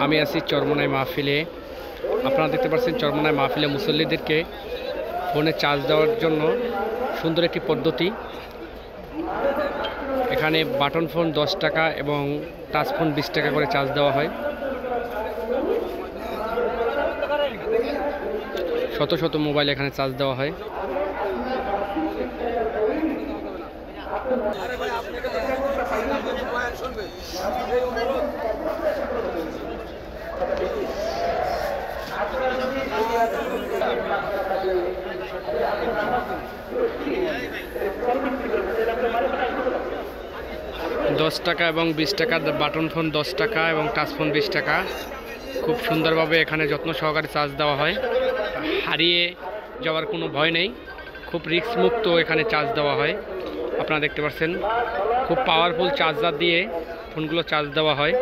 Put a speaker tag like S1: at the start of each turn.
S1: আমি আছি চরমোনাই মাহফিলে। আপনারা দেখতে পাচ্ছেন চরমোনাই মাহফিলে মুসল্লিদেরকে ফোনে চার্জ দেওয়ার জন্য সুন্দর একটি পদ্ধতি। এখানে বাটন ফোন 10 টাকা এবং টাচ ফোন 20 টাকা করে চার্জ দেওয়া হয়। শত শত মোবাইল এখানে চার্জ দেওয়া হয়। 10 টাকা এবং 20 টাকা বাটন ফোন 10 টাকা এবং টাচ ফোন 20 টাকা। খুব সুন্দরভাবে এখানে যত্ন সহকারে চার্জ দেওয়া হয়। হারিয়ে যাওয়ার কোনো ভয় নেই, খুব রিস্ক মুক্ত এখানে চার্জ দেওয়া হয়। আপনারা দেখতে পাচ্ছেন খুব পাওয়ারফুল চার্জার দিয়ে ফোনগুলো চার্জ দেওয়া হয়।